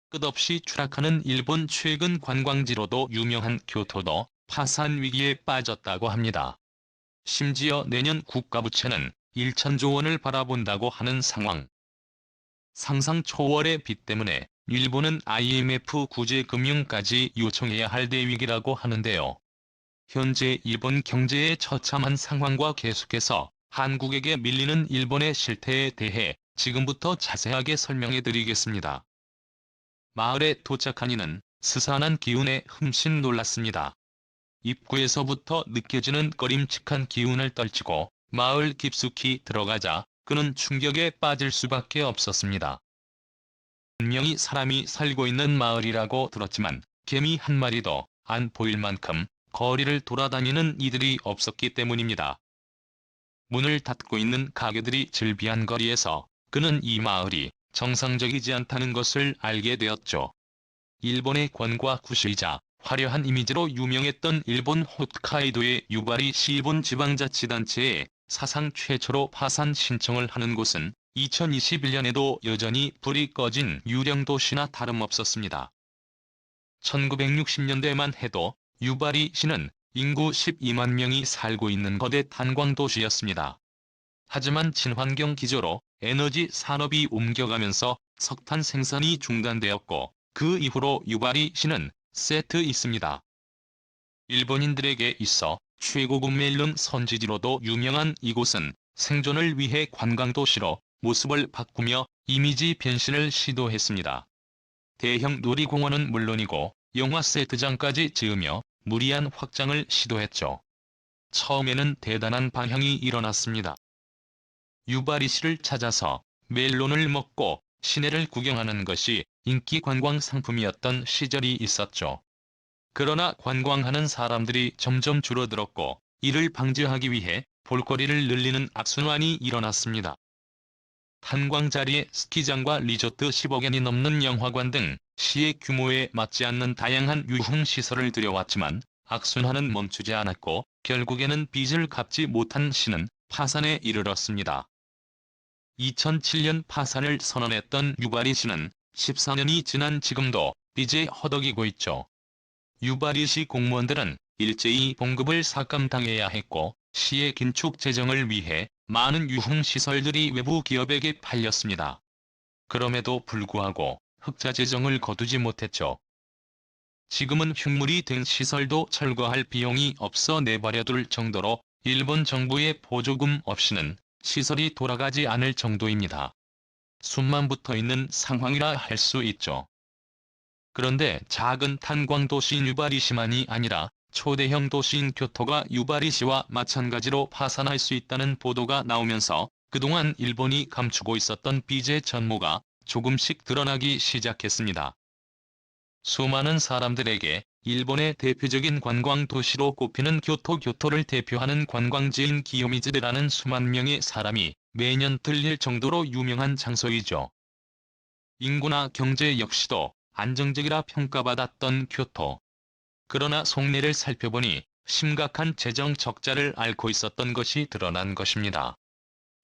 끝없이 추락하는 일본 최근 관광지로도 유명한 교토도 파산 위기에 빠졌다고 합니다. 심지어 내년 국가부채는 1천조 원을 바라본다고 하는 상황. 상상 초월의 빚 때문에 일본은 IMF 구제 금융까지 요청해야 할 대위기라고 하는데요. 현재 일본 경제의 처참한 상황과 계속해서 한국에게 밀리는 일본의 실태에 대해 지금부터 자세하게 설명해 드리겠습니다. 마을에 도착한 이는 스산한 기운에 흠씬 놀랐습니다. 입구에서부터 느껴지는 꺼림칙한 기운을 떨치고 마을 깊숙이 들어가자 그는 충격에 빠질 수밖에 없었습니다. 분명히 사람이 살고 있는 마을이라고 들었지만 개미 한 마리도 안 보일 만큼 거리를 돌아다니는 이들이 없었기 때문입니다. 문을 닫고 있는 가게들이 즐비한 거리에서 그는 이 마을이 정상적이지 않다는 것을 알게 되었죠. 일본의 관과 구시이자 화려한 이미지로 유명했던 일본 홋카이도의 유바리시 일본 지방자치단체에 사상 최초로 파산 신청을 하는 곳은 2021년에도 여전히 불이 꺼진 유령도시나 다름없었습니다. 1960년대만 해도 유바리시는 인구 12만 명이 살고 있는 거대 탄광도시였습니다. 하지만 친환경 기조로 에너지 산업이 옮겨가면서 석탄 생산이 중단되었고 그 이후로 유바리시는 세트 있습니다. 일본인들에게 있어 최고급 멜론 선지지로도 유명한 이곳은 생존을 위해 관광도시로 모습을 바꾸며 이미지 변신을 시도했습니다. 대형 놀이공원은 물론이고 영화 세트장까지 지으며 무리한 확장을 시도했죠. 처음에는 대단한 반향이 일어났습니다. 유바리시를 찾아서 멜론을 먹고 시내를 구경하는 것이 인기 관광 상품이었던 시절이 있었죠. 그러나 관광하는 사람들이 점점 줄어들었고 이를 방지하기 위해 볼거리를 늘리는 악순환이 일어났습니다. 탄광 자리에 스키장과 리조트 10억엔이 넘는 영화관 등 시의 규모에 맞지 않는 다양한 유흥시설을 들여왔지만 악순환은 멈추지 않았고 결국에는 빚을 갚지 못한 시는 파산에 이르렀습니다. 2007년 파산을 선언했던 유바리시는 14년이 지난 지금도 빚에 허덕이고 있죠. 유바리시 공무원들은 일제히 봉급을 삭감당해야 했고 시의 긴축 재정을 위해 많은 유흥시설들이 외부 기업에게 팔렸습니다. 그럼에도 불구하고 흑자 재정을 거두지 못했죠. 지금은 흉물이 된 시설도 철거할 비용이 없어 내버려둘 정도로 일본 정부의 보조금 없이는 시설이 돌아가지 않을 정도입니다. 숨만 붙어있는 상황이라 할 수 있죠. 그런데 작은 탄광도시인 유바리시만이 아니라 초대형 도시인 교토가 유바리시와 마찬가지로 파산할 수 있다는 보도가 나오면서 그동안 일본이 감추고 있었던 빚의 전모가 조금씩 드러나기 시작했습니다. 수많은 사람들에게 일본의 대표적인 관광 도시로 꼽히는 교토를 대표하는 관광지인 기요미즈라는 수만 명의 사람이 매년 들릴 정도로 유명한 장소이죠. 인구나 경제 역시도 안정적이라 평가받았던 교토. 그러나 속내를 살펴보니 심각한 재정 적자를 앓고 있었던 것이 드러난 것입니다.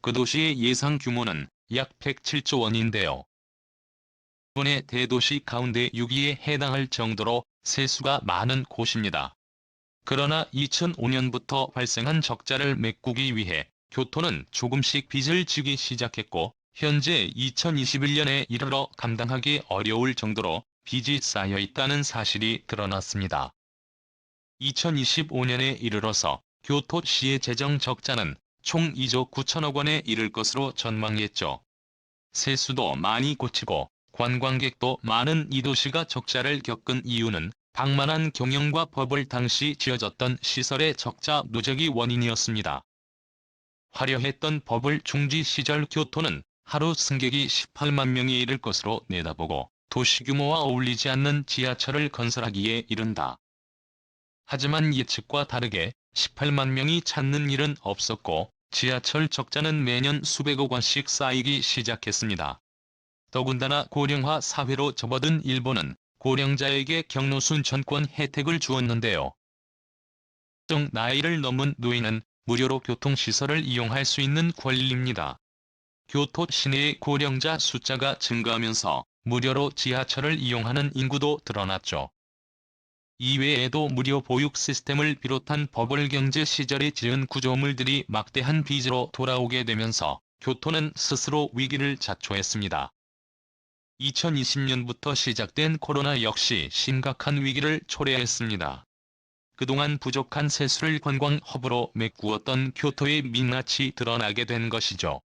그 도시의 예상 규모는 약 107조 원인데요. 일본의 대도시 가운데 6위에 해당할 정도로 세수가 많은 곳입니다. 그러나 2005년부터 발생한 적자를 메꾸기 위해 교토는 조금씩 빚을 지기 시작했고 현재 2021년에 이르러 감당하기 어려울 정도로 빚이 쌓여 있다는 사실이 드러났습니다. 2025년에 이르러서 교토시의 재정 적자는 총 2조 9천억 원에 이를 것으로 전망했죠. 세수도 많이 고치고 관광객도 많은 이 도시가 적자를 겪은 이유는 방만한 경영과 버블 당시 지어졌던 시설의 적자 누적이 원인이었습니다. 화려했던 버블 중지 시절 교토는 하루 승객이 18만 명에 이를 것으로 내다보고 도시 규모와 어울리지 않는 지하철을 건설하기에 이른다. 하지만 예측과 다르게 18만 명이 찾는 일은 없었고 지하철 적자는 매년 수백억 원씩 쌓이기 시작했습니다. 더군다나 고령화 사회로 접어든 일본은 고령자에게 경로순 전권 혜택을 주었는데요. 특정 나이를 넘은 노인은 무료로 교통시설을 이용할 수 있는 권리입니다. 교토 시내의 고령자 숫자가 증가하면서 무료로 지하철을 이용하는 인구도 드러났죠. 이외에도 무료 보육 시스템을 비롯한 버블 경제 시절에 지은 구조물들이 막대한 빚으로 돌아오게 되면서 교토는 스스로 위기를 자초했습니다. 2020년부터 시작된 코로나 역시 심각한 위기를 초래했습니다. 그동안 부족한 세수를 관광 허브로 메꾸었던 교토의 민낯이 드러나게 된 것이죠.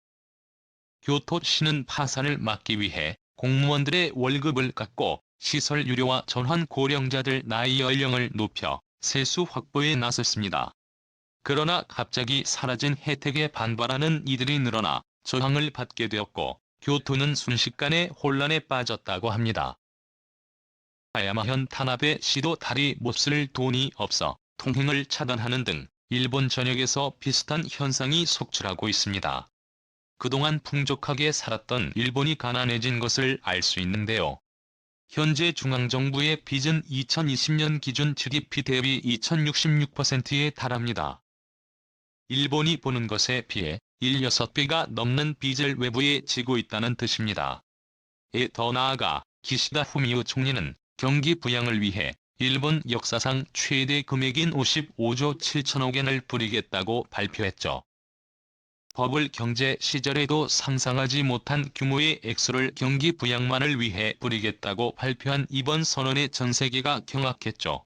교토시는 파산을 막기 위해 공무원들의 월급을 깎고 시설 유료와 전환 고령자들 나이 연령을 높여 세수 확보에 나섰습니다. 그러나 갑자기 사라진 혜택에 반발하는 이들이 늘어나 저항을 받게 되었고 교토는 순식간에 혼란에 빠졌다고 합니다. 야마현 타나베 시도 다리 못쓸 돈이 없어 통행을 차단하는 등 일본 전역에서 비슷한 현상이 속출하고 있습니다. 그동안 풍족하게 살았던 일본이 가난해진 것을 알 수 있는데요. 현재 중앙정부의 빚은 2020년 기준 GDP 대비 2066%에 달합니다. 일본이 보는 것에 비해 6배가 넘는 빚을 외부에 지고 있다는 뜻입니다. 더 나아가 기시다 후미오 총리는 경기 부양을 위해 일본 역사상 최대 금액인 55조 7천억 엔을 부리겠다고 발표했죠. 버블 경제 시절에도 상상하지 못한 규모의 액수를 경기 부양만을 위해 부리겠다고 발표한 이번 선언에 전 세계가 경악했죠.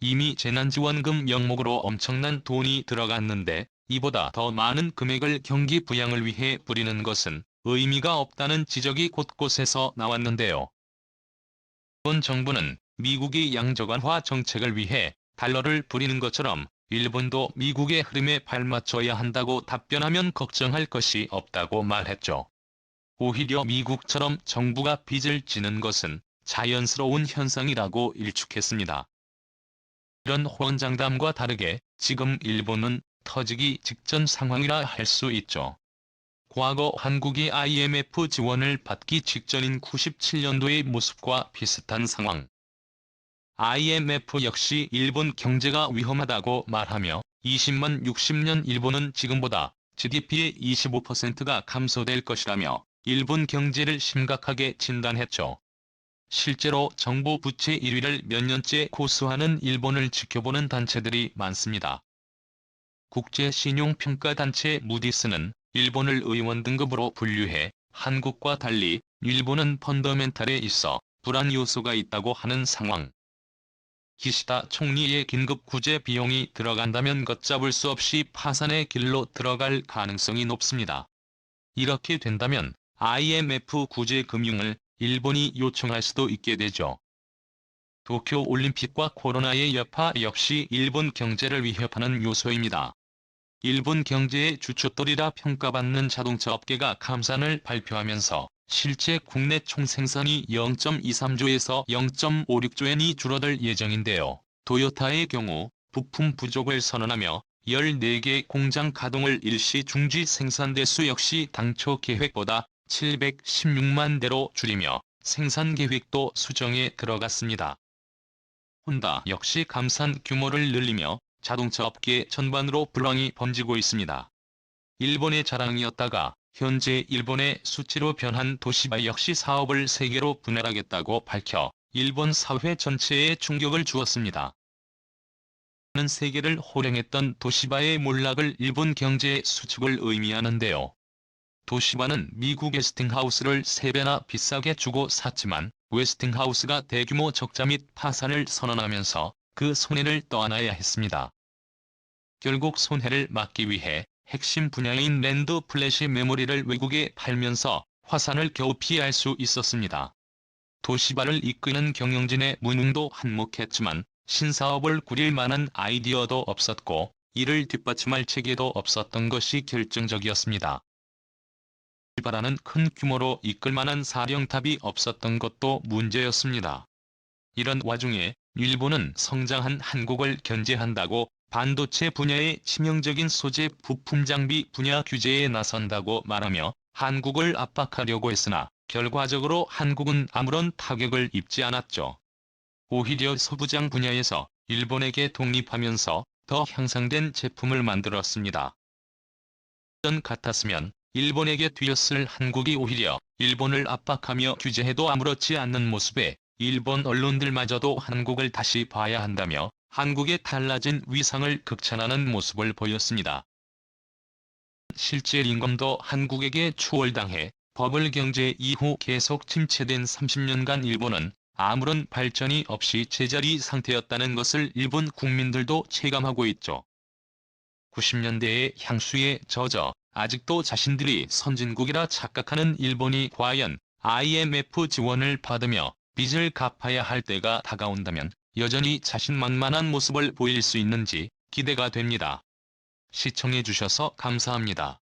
이미 재난지원금 명목으로 엄청난 돈이 들어갔는데 이보다 더 많은 금액을 경기 부양을 위해 부리는 것은 의미가 없다는 지적이 곳곳에서 나왔는데요. 일본 정부는 미국의 양적완화 정책을 위해 달러를 부리는 것처럼 일본도 미국의 흐름에 발맞춰야 한다고 답변하면 걱정할 것이 없다고 말했죠. 오히려 미국처럼 정부가 빚을 지는 것은 자연스러운 현상이라고 일축했습니다. 이런 호언장담과 다르게 지금 일본은 터지기 직전 상황이라 할 수 있죠. 과거 한국이 IMF 지원을 받기 직전인 97년도의 모습과 비슷한 상황. IMF 역시 일본 경제가 위험하다고 말하며 20만 60년 일본은 지금보다 GDP의 25%가 감소될 것이라며 일본 경제를 심각하게 진단했죠. 실제로 정부 부채 1위를 몇 년째 고수하는 일본을 지켜보는 단체들이 많습니다. 국제신용평가단체 무디스는 일본을 의원 등급으로 분류해 한국과 달리 일본은 펀더멘탈에 있어 불안 요소가 있다고 하는 상황. 기시다 총리의 긴급 구제 비용이 들어간다면 걷잡을 수 없이 파산의 길로 들어갈 가능성이 높습니다. 이렇게 된다면 IMF 구제 금융을 일본이 요청할 수도 있게 되죠. 도쿄올림픽과 코로나의 여파 역시 일본 경제를 위협하는 요소입니다. 일본 경제의 주춧돌이라 평가받는 자동차 업계가 감산을 발표하면서 실제 국내 총생산이 0.23조에서 0.56조엔이 줄어들 예정인데요. 토요타의 경우 부품 부족을 선언하며 14개 공장 가동을 일시 중지 생산 대수 역시 당초 계획보다 716만 대로 줄이며 생산 계획도 수정에 들어갔습니다. 혼다 역시 감산 규모를 늘리며 자동차 업계 전반으로 불황이 번지고 있습니다. 일본의 자랑이었다가 현재 일본의 수치로 변한 도시바 역시 사업을 세계로 분할하겠다고 밝혀 일본 사회 전체에 충격을 주었습니다. 는 세계를 호령했던 도시바의 몰락을 일본 경제의 수축을 의미하는데요. 도시바는 미국 웨스팅하우스를 3배나 비싸게 주고 샀지만 웨스팅하우스가 대규모 적자 및 파산을 선언하면서 그 손해를 떠안아야 했습니다. 결국 손해를 막기 위해 핵심 분야인 랜드 플래시 메모리를 외국에 팔면서 화산을 겨우 피할 수 있었습니다. 도시바를 이끄는 경영진의 무능도 한몫했지만 신사업을 꾸릴 만한 아이디어도 없었고 이를 뒷받침할 체계도 없었던 것이 결정적이었습니다. 도시바라는 큰 규모로 이끌 만한 사령탑이 없었던 것도 문제였습니다. 이런 와중에 일본은 성장한 한국을 견제한다고 반도체 분야의 치명적인 소재 부품 장비 분야 규제에 나선다고 말하며 한국을 압박하려고 했으나 결과적으로 한국은 아무런 타격을 입지 않았죠. 오히려 소부장 분야에서 일본에게 독립하면서 더 향상된 제품을 만들었습니다. 전 같았으면 일본에게 뒤였을 한국이 오히려 일본을 압박하며 규제해도 아무렇지 않는 모습에 일본 언론들마저도 한국을 다시 봐야 한다며 한국의 달라진 위상을 극찬하는 모습을 보였습니다. 실제 임금도 한국에게 추월당해 버블 경제 이후 계속 침체된 30년간 일본은 아무런 발전이 없이 제자리 상태였다는 것을 일본 국민들도 체감하고 있죠. 90년대의 향수에 젖어 아직도 자신들이 선진국이라 착각하는 일본이 과연 IMF 지원을 받으며 빚을 갚아야 할 때가 다가온다면 여전히 자신만만한 모습을 보일 수 있는지 기대가 됩니다. 시청해주셔서 감사합니다.